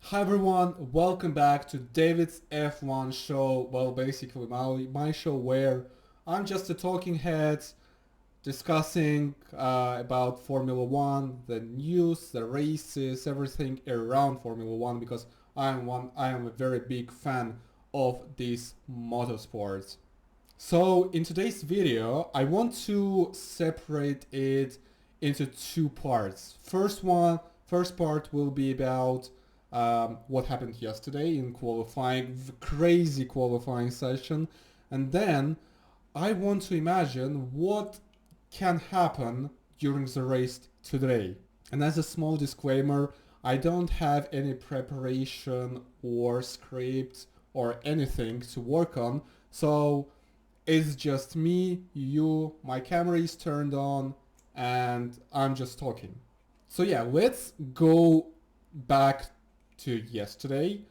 Hi everyone, welcome back to David's F1 show. Well, basically my show where I'm just a talking head discussing about Formula One, the news, the races, everything around Formula One because I am a very big fan of this motorsport. So in today's video, I want to separate it into two parts. First part will be about what happened yesterday in qualifying, crazy qualifying session, and then I want to imagine what can happen during the race today. And as a small disclaimer, I don't have any preparation or script or anything to work on, so it's just me, you, my camera is turned on, and I'm just talking. So yeah, let's go back to yesterday.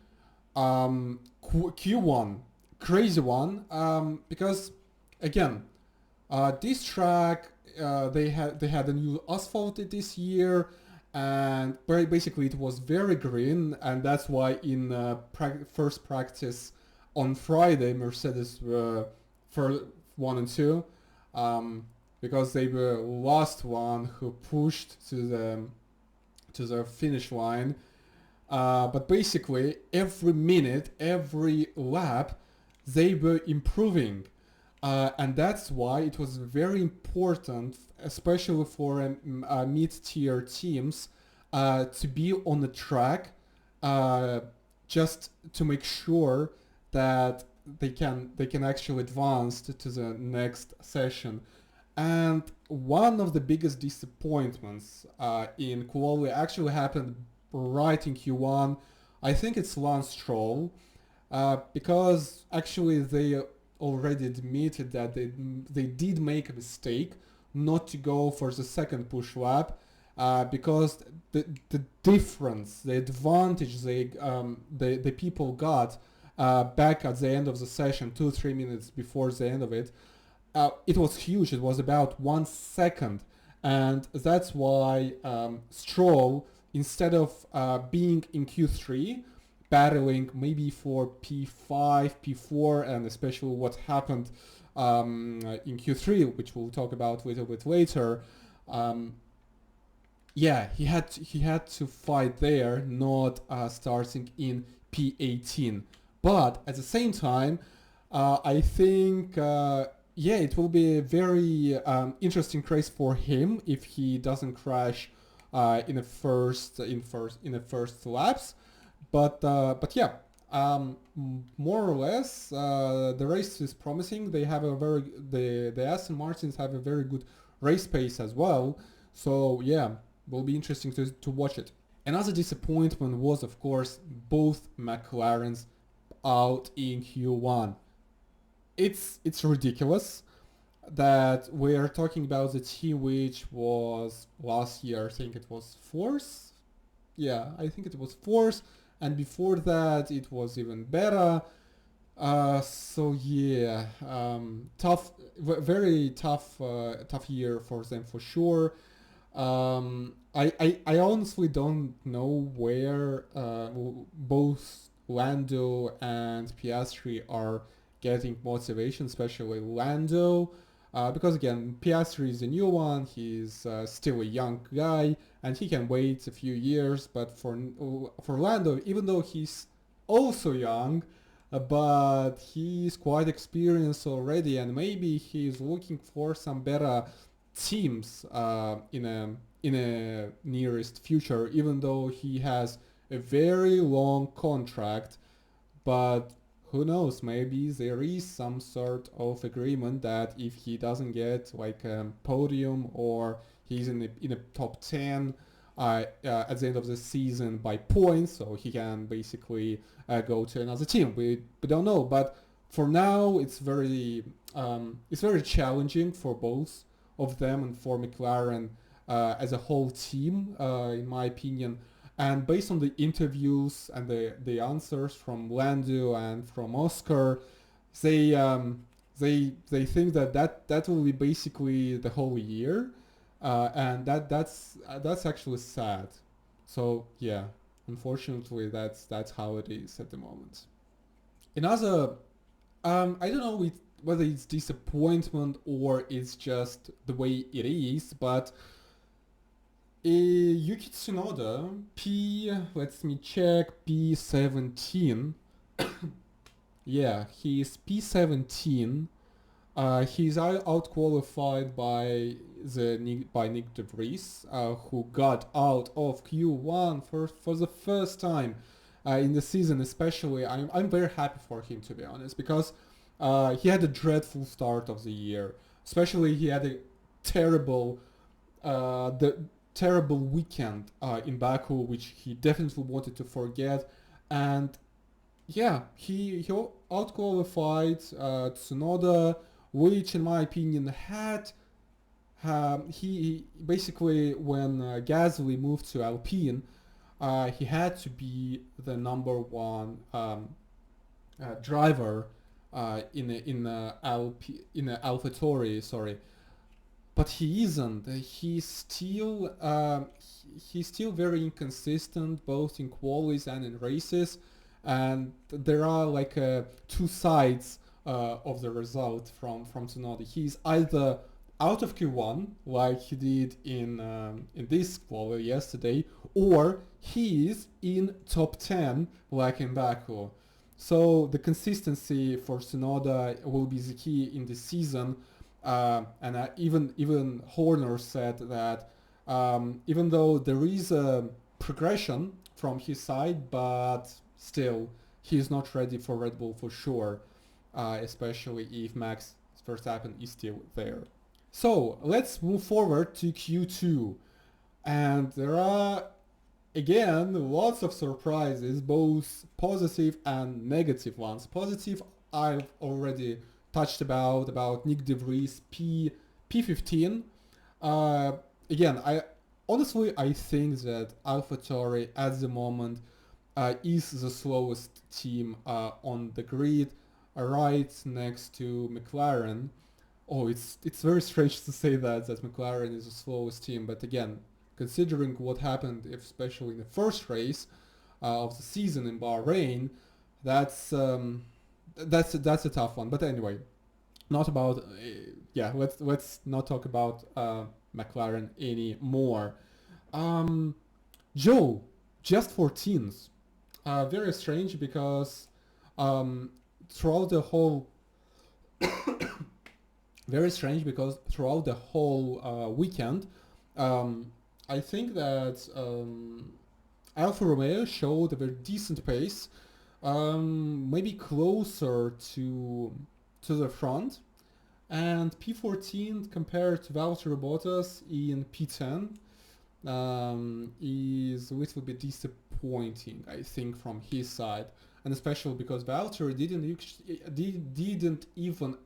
Q1, crazy one, because again, this track they had a new asphalt this year, and basically it was very green, and that's why in first practice on Friday Mercedes were for 1 and 2, um, because they were last one who pushed to the finish line. But basically, every minute, every lap, they were improving. And that's why it was very important, especially for mid-tier teams, to be on the track, uh, just to make sure that they can actually advance to the next session. And one of the biggest disappointments in quality actually happened right in Q1. I think it's Lance Stroll, because actually they already admitted that they did make a mistake not to go for the second push lap, because the difference, the advantage the people got back at the end of the session, 2-3 minutes before the end of it, it was huge. It was about 1 second, and that's why Stroll, instead of being in Q3, battling maybe for P5, P4, and especially what happened in Q3, which we'll talk about a little bit later. Um, yeah, he had to fight there, not starting in P18. But at the same time, I think yeah, it will be a very interesting race for him if he doesn't crash in the first laps. But yeah, more or less, the race is promising. They have a very the Aston Martins have a very good race pace as well. So yeah, will be interesting to watch it. Another disappointment was, of course, both McLarens out in Q1. It's ridiculous that we are talking about the team which was last year. I think it was fourth. Yeah, I think it was fourth, and before that it was even better. So yeah, very tough year for them for sure. I honestly don't know where both Lando and Piastri are getting motivation, especially Lando. Because again, Piastri is a new one. He's still a young guy, and he can wait a few years. But for Lando, even though he's also young, but he's quite experienced already, and maybe he's looking for some better teams in a nearest future. Even though he has a very long contract, but who knows, maybe there is some sort of agreement that if he doesn't get like a podium or he's in a top 10 at the end of the season by points, so he can basically go to another team. We don't know, but for now it's very challenging for both of them and for McLaren as a whole team, in my opinion. And based on the interviews and the answers from Lando and from Oscar, they they think that will be basically the whole year, and that's actually sad. So yeah. Unfortunately, that's how it is at the moment. Another, I don't know whether it's disappointment or it's just the way it is, but Yuki Tsunoda, let me check, P17. Yeah, he's P17. He's out qualified by Nick De Vries, who got out of Q1 for the first time in the season. Especially, I'm very happy for him, to be honest, because he had a dreadful start of the year. Especially, he had a terrible the terrible weekend in Baku, which he definitely wanted to forget, and yeah, he outqualified Tsunoda, which in my opinion had he basically when Gasly moved to Alpine, he had to be the number one driver in a AlphaTauri, sorry, but he isn't. He's still very inconsistent both in qualies and in races, and there are like two sides of the result from Tsunoda. He's either out of Q1 like he did in this quali yesterday, or he is in top 10 like in Baku. So the consistency for Tsunoda will be the key in this season. And even Horner said that even though there is a progression from his side, but still he's not ready for Red Bull for sure, especially if Max Verstappen is still there. So let's move forward to Q2, and there are again lots of surprises, both positive and negative ones. Positive, I've already touched about Nick De Vries P15. Uh, Again, I think that AlphaTauri at the moment is the slowest team on the grid, right next to McLaren. Oh, it's very strange to say that McLaren is the slowest team, but again, considering what happened, especially in the first race of the season in Bahrain, that's that's a tough one. But anyway, not about yeah. Let's not talk about McLaren anymore. Um, Joe, just 14th. Very strange because um, throughout the whole very strange because throughout the whole weekend, um, I think that Alfa Romeo showed a very decent pace, maybe closer to the front, and P14 compared to Valtteri Bottas in P10 is a little bit disappointing, I think, from his side, and especially because Valtteri didn't even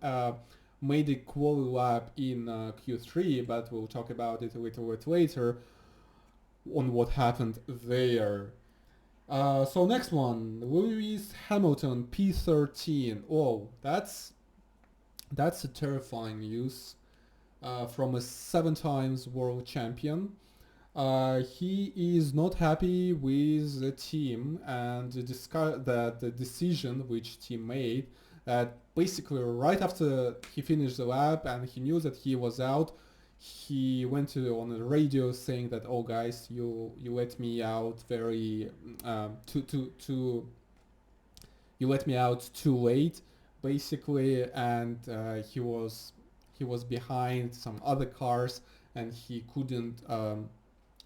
made a quali lap in Q3, but we'll talk about it a little bit later on what happened there. So next one, Lewis Hamilton P13. Oh, that's a terrifying news from a 7 times world champion. He is not happy with the team and the decision which team made, that basically right after he finished the lap and he knew that he was out, he went on the radio saying that, oh guys, you let me out very too you let me out too late, basically, and he was behind some other cars and he couldn't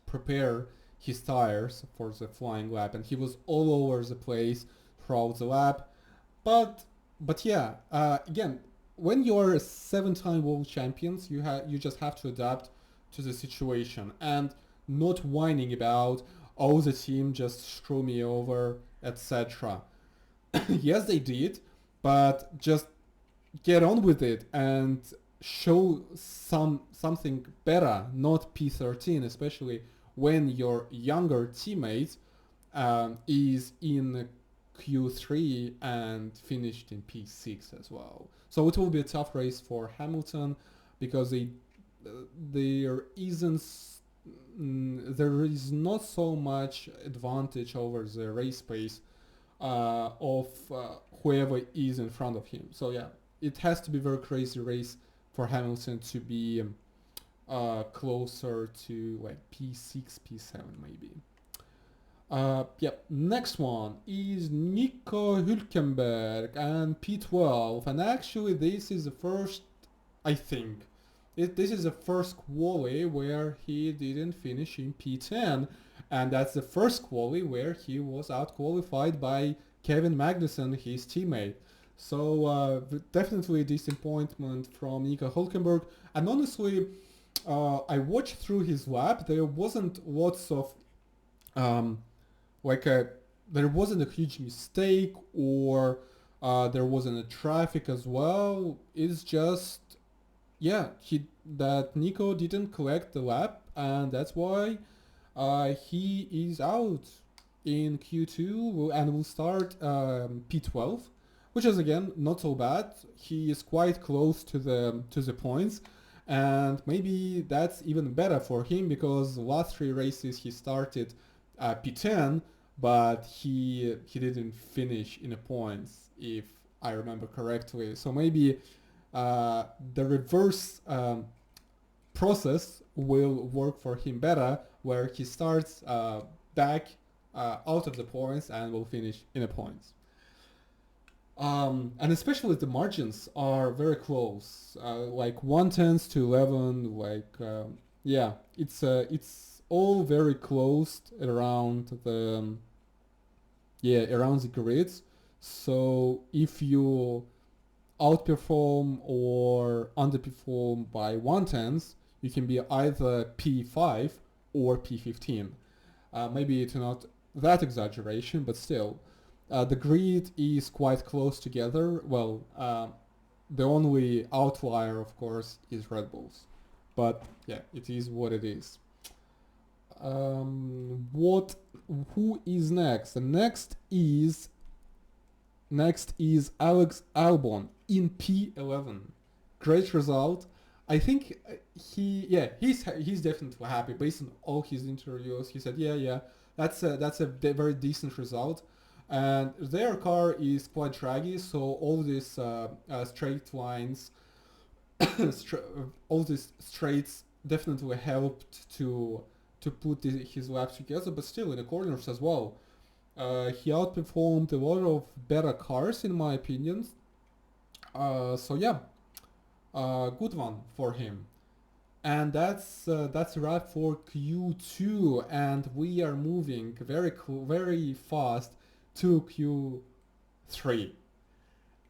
prepare his tires for the flying lap, and he was all over the place throughout the lap. But yeah, again, when you're a 7 time world champions, you just have to adapt to the situation and not whining about, oh, the team just screw me over, etc. Yes, they did, but just get on with it and show something better, not P13, especially when your younger teammate is in Q3 and finished in P6 as well. So it will be a tough race for Hamilton because there isn't there is not so much advantage over the race pace of whoever is in front of him. So yeah, it has to be very crazy race for Hamilton to be closer to like P6, P7 maybe. Yep, next one is Nico Hülkenberg and P12, and actually this is the first, I think, this is the first quali where he didn't finish in P10, and that's the first quali where he was out-qualified by Kevin Magnussen, his teammate. So definitely a disappointment from Nico Hülkenberg, and honestly, I watched through his lap. There wasn't lots of um, there wasn't a huge mistake or there wasn't a traffic as well. It's just that Nico didn't collect the lap, and that's why he is out in Q2 and will start P12, which is again not so bad. He is quite close to the points, and maybe that's even better for him because the last 3 races he started P10, but he didn't finish in the points if I remember correctly. So maybe the reverse process will work for him better, where he starts back out of the points and will finish in the points. And especially the margins are very close, like 1/10 to 11. It's all very close around the grids. So if you outperform or underperform by 1/10, you can be either P5 or P15. Maybe it's not that exaggeration, but still. The grid is quite close together. Well, the only outlier, of course, is Red Bulls. But yeah, it is what it is. Who is next? The next is Alex Albon in P11. Great result. I think he's definitely happy based on all his interviews. He said, that's a very decent result. And their car is quite draggy, so all these straight lines, all these straights definitely helped to put his laps together. But still, in the corners as well, he outperformed a lot of better cars, in my opinion. Good one for him. And that's a wrap for Q2, and we are moving very fast to Q3.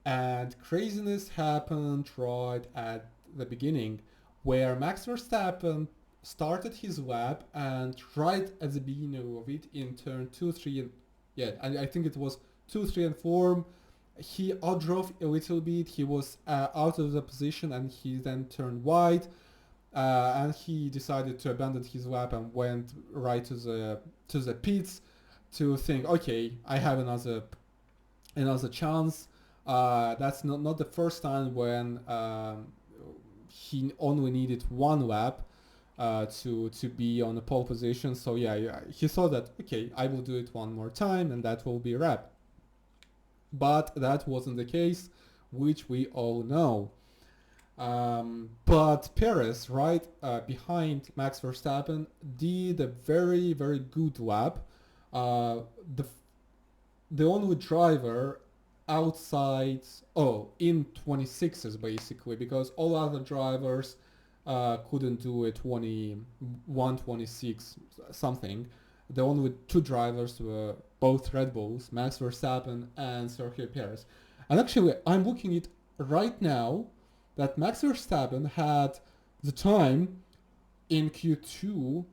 And craziness happened right at the beginning, where Max Verstappen started his lap, and right at the beginning of it in turn 2, 3, and I think it was 2, 3, and 4, he outdrove a little bit. He was out of the position, and he then turned wide, and he decided to abandon his lap and went right to the pits to think, okay, I have another chance. That's not the first time when he only needed one lap to be on the pole position. So he thought that, okay, I will do it one more time and that will be a wrap. But that wasn't the case, which we all know. But Perez, right behind Max Verstappen, did a very, very good lap. The only driver outside, in 26s basically, because all other drivers couldn't do a 21, 26 something. The only 2 drivers were both Red Bulls, Max Verstappen and Sergio Perez. And actually, I'm looking at right now that Max Verstappen had the time in Q2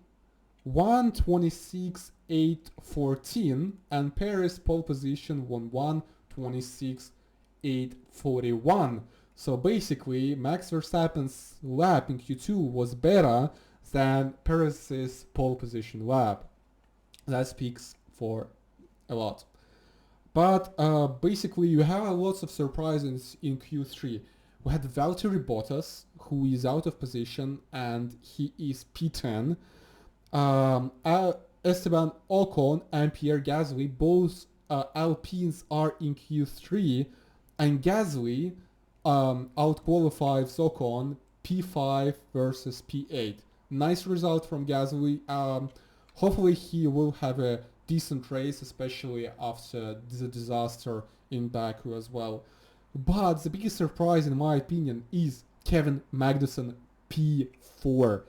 1:26.814, and Perez pole position 1:26.841. So basically, Max Verstappen's lap in Q2 was better than Perez's pole position lap. That speaks for a lot. But basically, you have lots of surprises in Q3. We had Valtteri Bottas, who is out of position, and he is P10. Esteban Ocon and Pierre Gasly, both Alpines, are in Q3, and Gasly outqualifies Ocon P5 versus P8. Nice result from Gasly. Hopefully, he will have a decent race, especially after the disaster in Baku as well. But the biggest surprise, in my opinion, is Kevin Magnussen P4.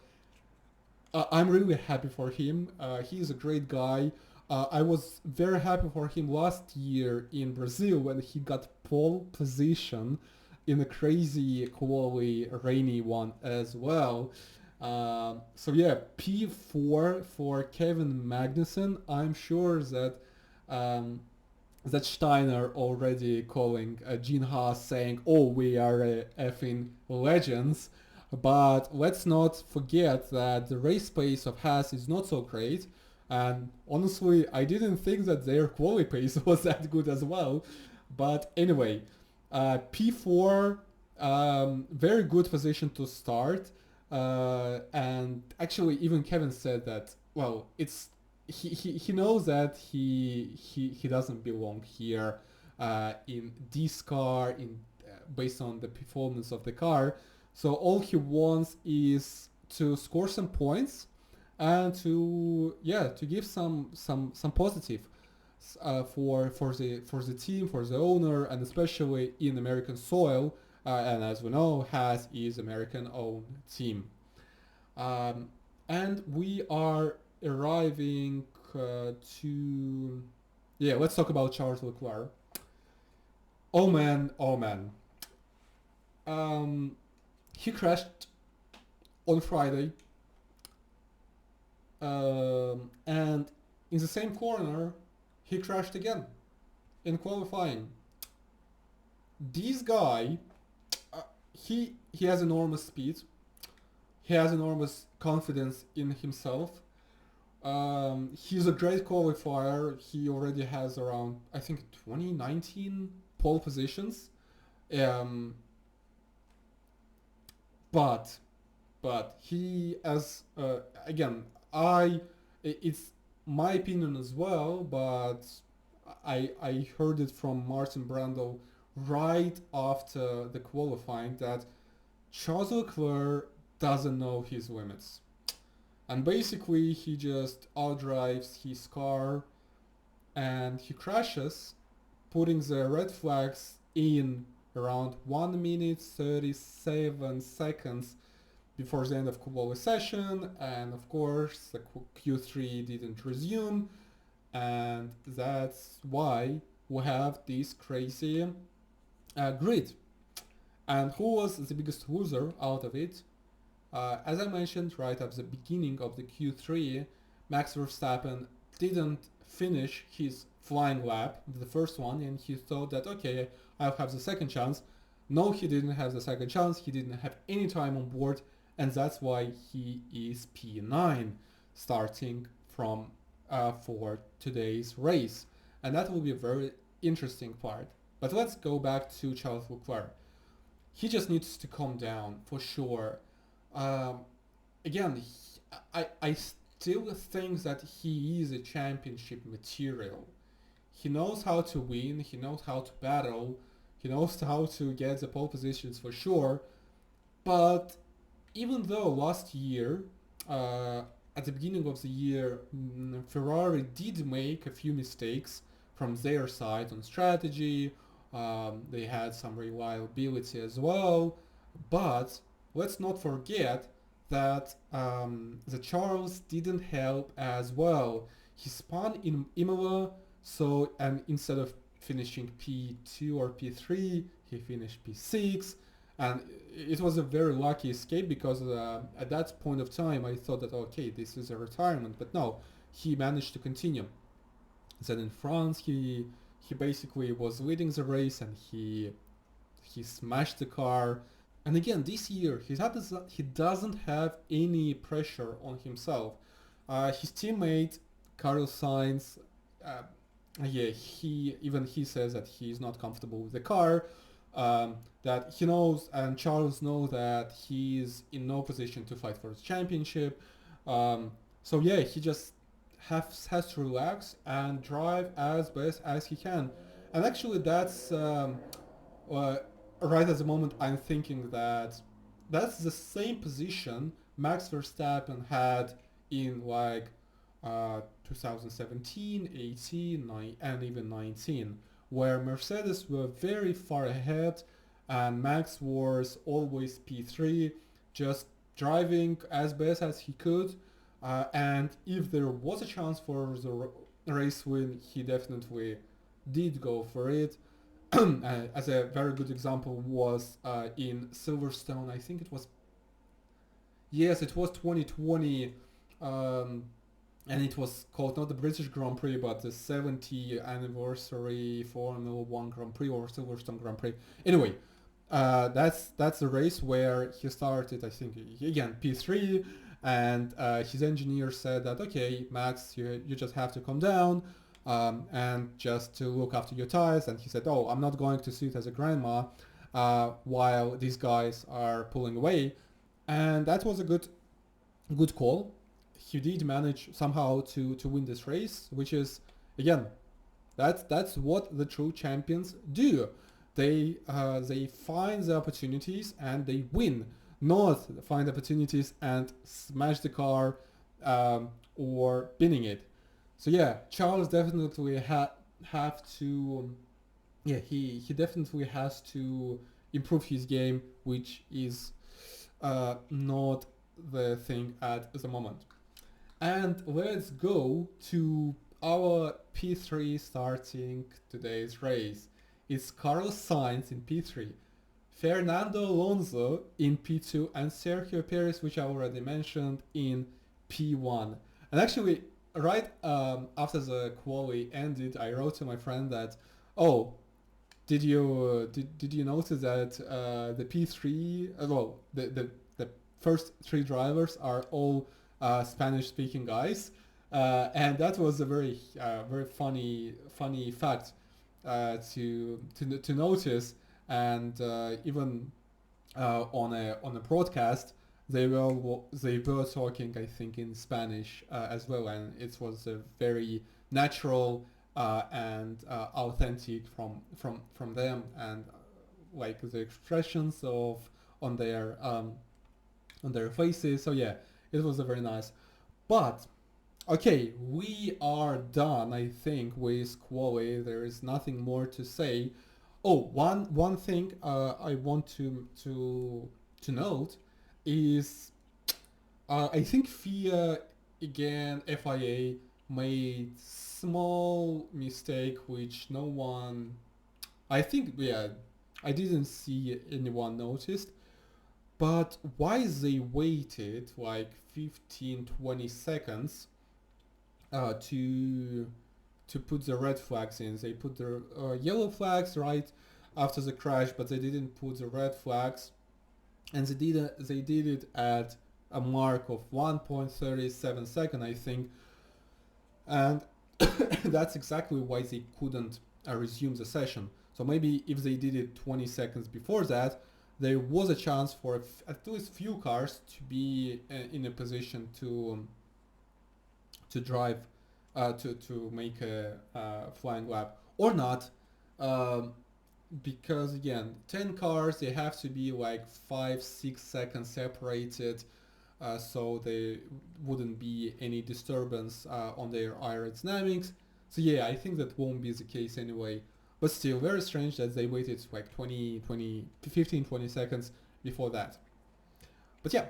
I'm really happy for him. He is a great guy. I was very happy for him last year in Brazil when he got pole position in a crazy, quali rainy one as well. So yeah, P4 for Kevin Magnussen. I'm sure um, that Steiner already calling Gene Haas saying, "Oh, we are effing legends." But let's not forget that the race pace of Haas is not so great. And honestly, I didn't think that their quali pace was that good as well. But anyway, P4, very good position to start. And actually, even Kevin said that, well, he knows that he doesn't belong here in this car based on the performance of the car. So all he wants is to score some points and to give some positive for the team, for the owner, and especially in American soil. And as we know, Haas is American owned team. Um, and we are arriving to let's talk about Charles Leclerc. Oh man, oh man. Um, he crashed on Friday, and in the same corner, he crashed again in qualifying. This guy, he has enormous speed. He has enormous confidence in himself. He's a great qualifier. He already has around, I think, 2019 pole positions. Um, but he, as again, it's my opinion as well, but I heard it from Martin Brundle right after the qualifying that Charles Leclerc doesn't know his limits. And basically, he just outdrives his car and he crashes, putting the red flags in around 1 minute 37 seconds before the end of quali session. And of course, the Q3 didn't resume, and that's why we have this crazy grid. And who was the biggest loser out of it? As I mentioned right at the beginning of the Q3, Max Verstappen didn't finish his flying lap, the first one, and he thought that, okay, I'll have the second chance. No, he didn't have the second chance, he didn't have any time on board, and that's why he is P9 starting from for today's race. And that will be a very interesting part. But let's go back to Charles Leclerc. He just needs to calm down for sure. Um, Again, I still think that he is a championship material. He knows how to win, he knows how to battle, he knows how to get the pole positions for sure. But even though last year, at the beginning of the year, Ferrari did make a few mistakes from their side on strategy, they had some reliability as well, but let's not forget that the Charles didn't help as well. He spun in Imola, so and instead of finishing P2 or P3, he finished P6, and it was a very lucky escape because at that point of time I thought that okay, this is a retirement, but no, he managed to continue. Then in France, he basically was leading the race and he smashed the car. And again, this year he doesn't have any pressure on himself. His teammate Carlos Sainz, uh, he says that he's not comfortable with the car. That he knows and Charles knows that he is in no position to fight for the championship. Um, So yeah, he just has to relax and drive as best as he can. And actually, that's uh, right at the moment I'm thinking that that's the same position Max Verstappen had in like 2017, 18, and even 19, where Mercedes were very far ahead and Max was always P3, just driving as best as he could. And if there was a chance for the race win, he definitely did go for it. As a very good example was in Silverstone. I think it was, yes, it was 2020, um, and it was called not the British Grand Prix but the 70th anniversary Formula One Grand Prix or Silverstone Grand Prix. Anyway, that's a race where he started. I think again P3, and his engineer said that okay, Max, you just have to come down. And just to look after your tires. And he said, "Oh, I'm not going to sit as a grandma while these guys are pulling away." And that was a good call. He did manage somehow to win this race, which is again that's what the true champions do. They find the opportunities and they win, not find opportunities and smash the car or pinning it. So yeah, Charles definitely have to yeah he definitely has to improve his game, which is not the thing at the moment. And let's go to our P3 starting today's race. It's Carlos Sainz in P3, Fernando Alonso in P2, and Sergio Perez, which I already mentioned, in P1. And actually, right after the quali ended, I wrote to my friend that, oh, did you notice that the P3 well the first three drivers are all Spanish speaking guys, and that was a very funny fact to notice. And even on a broadcast they were talking, I think, in Spanish as well, and it was a very natural and authentic from them, and like the expressions of on their um, on their faces. So yeah, it was a very nice. But okay, we are done. I think with Quali, there is nothing more to say. Oh, one thing I want to note is I think FIA again FIA made small mistake which no one, I think, yeah, I didn't see anyone noticed, but why they waited like 15-20 seconds to put the red flags in. They put the yellow flags right after the crash, but they didn't put the red flags, and they did it at a mark of 1.37 second, I think, and that's exactly why they couldn't resume the session. So maybe if they did it 20 seconds before that, there was a chance for at least few cars to be in a position to drive to make a flying lap or not, um, because again 10 cars they have to be like 5-6 seconds separated, so there wouldn't be any disturbance on their aerodynamics. So yeah, I think that won't be the case anyway, but still very strange that they waited like 15-20 seconds before that. But yeah,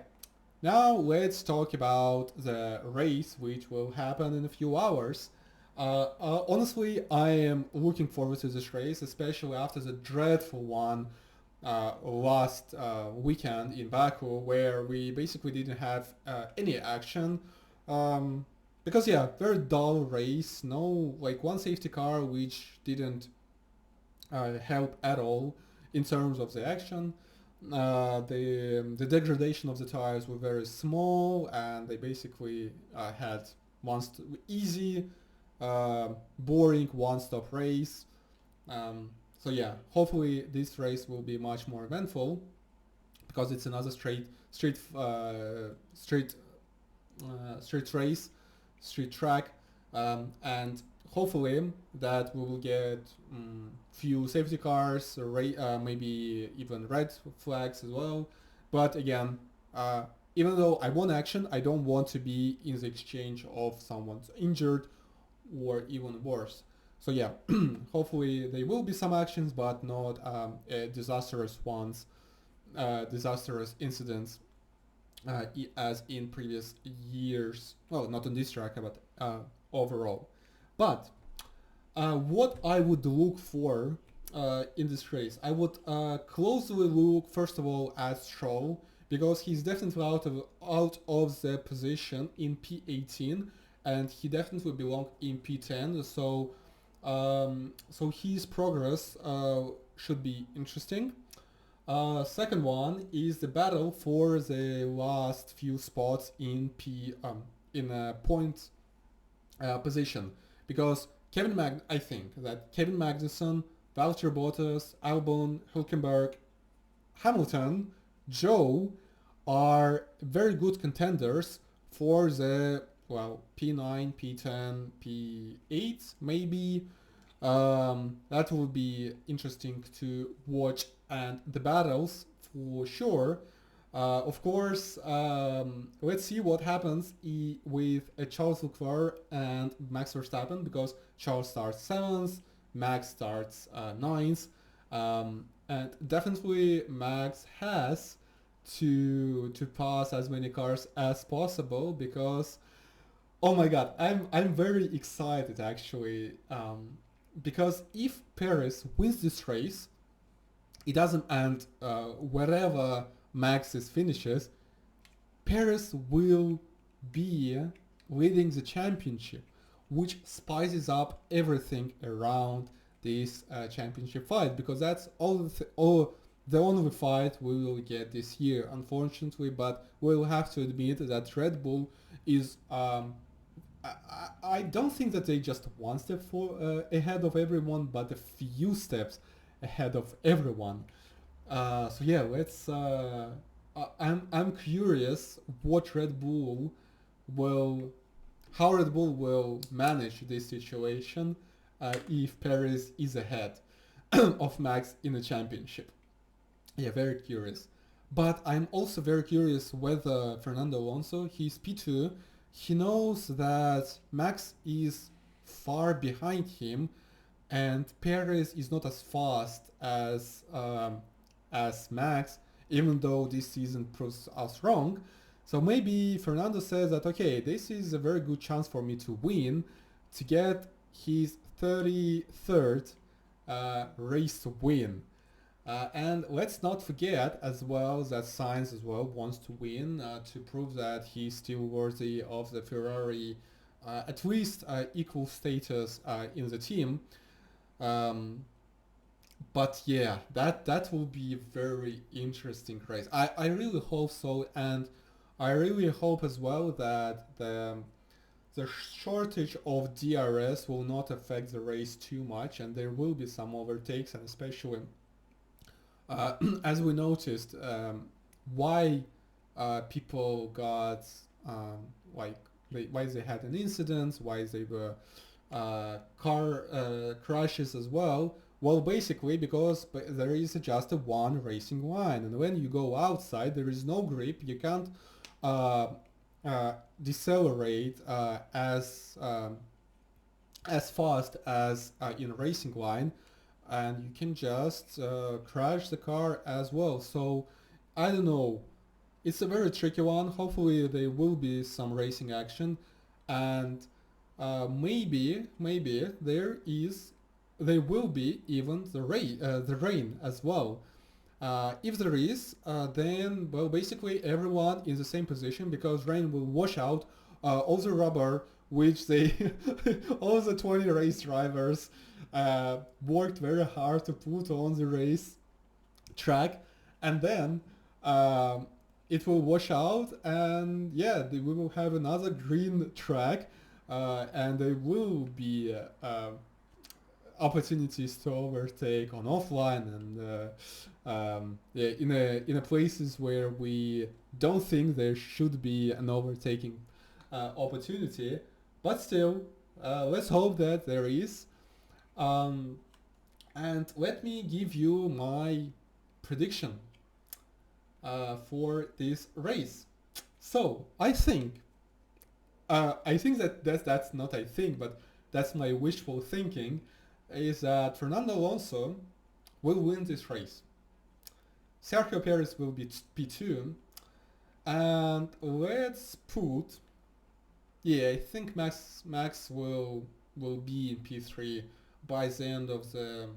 now let's talk about the race, which will happen in a few hours. Honestly, I am looking forward to this race, especially after the dreadful one last weekend in Baku, where we basically didn't have any action. Um, because yeah, very dull race. No, like one safety car which didn't help at all in terms of the action. The degradation of the tires were very small, and they basically had easy, boring one-stop race. So yeah, hopefully this race will be much more eventful because it's another straight street race, street track, and hopefully that we will get few safety cars, maybe even red flags as well. But again, even though I want action, I don't want to be in the exchange of someone's injured or even worse. So yeah, hopefully there will be some actions, but not disastrous ones, disastrous incidents as in previous years. Well, not on this track, but overall. But what I would look for in this race, I would closely look first of all at Stroll because he's definitely out of the position in P18, and he definitely belonged in P10. So his progress should be interesting. Second one is the battle for the last few spots in a point position because I think that Kevin Magnussen, Valtteri Bottas, Albon, Hülkenberg, Hamilton, Joe are very good contenders for the P9, P10, P8 maybe. That will be interesting to watch, and the battles for sure. Of course, let's see what happens with Charles Leclerc and Max Verstappen because Charles starts seventh, Max starts ninth, and definitely Max has to pass as many cars as possible because oh my god, I'm very excited actually because if Perez wins this race, it doesn't end wherever Max's finishes. Perez will be leading the championship, which spices up everything around this championship fight because that's all the only fight we will get this year, unfortunately. But we'll have to admit that Red Bull is. I don't think that they just one step ahead of everyone, but a few steps ahead of everyone. So yeah, let's. I'm curious what Red Bull will, how Red Bull will manage this situation if Perez is ahead of Max in the championship. Yeah, very curious. But I'm also very curious whether Fernando Alonso, he's P2, he knows that Max is far behind him and Perez is not as fast as Max, even though this season proves us wrong. So maybe Fernando says that okay, this is a very good chance for me to win, to get his 33rd race win. And let's not forget as well that Sainz as well wants to win to prove that he's still worthy of the Ferrari at least equal status in the team. Um, but yeah, that will be a very interesting race. I really hope so, and I really hope as well that the shortage of DRS will not affect the race too much, and there will be some overtakes, and especially as we noticed, why people got like why they had an incident, why they were car crashes as well. Well, basically because there is just a one racing line, and when you go outside, there is no grip. You can't uh, decelerate as fast as in a racing line, and you can just crash the car as well. So I don't know. It's a very tricky one. Hopefully there will be some racing action, and maybe there will be even the rain as well. If there is, then well, basically everyone in the same position because rain will wash out all the rubber which they all the 20 race drivers worked very hard to put on the race track, and then it will wash out, and yeah, we will have another green track, and there will be opportunities to overtake on offline and yeah, in a places where we don't think there should be an overtaking opportunity, but still, let's hope that there is. Um, and let me give you my prediction for this race. So I think that's not I think, but that's my wishful thinking, is that Fernando Alonso will win this race. Sergio Perez will be P2, and let's put, yeah, I think Max will be in P3 by the end of the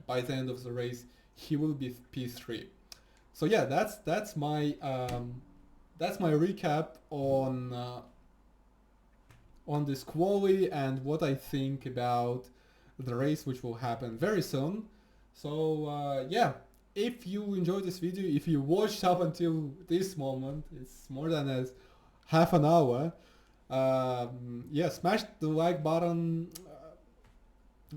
by the end of the race. He will be P3. So yeah, that's my recap on this quali and what I think about the race, which will happen very soon. So yeah, if you enjoyed this video, if you watched up until this moment, it's more than a half an hour. Yeah, smash the like button.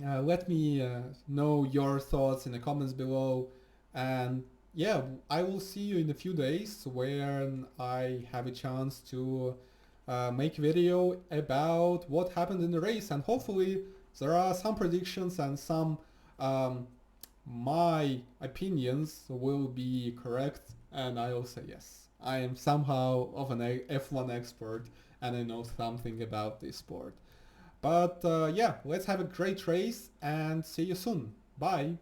Let me know your thoughts in the comments below, and yeah, I will see you in a few days when I have a chance to make video about what happened in the race, and hopefully there are some predictions and some my opinions will be correct, and I'll say yes, I am somehow of an F1 expert and I know something about this sport. But yeah, let's have a great race and see you soon. Bye.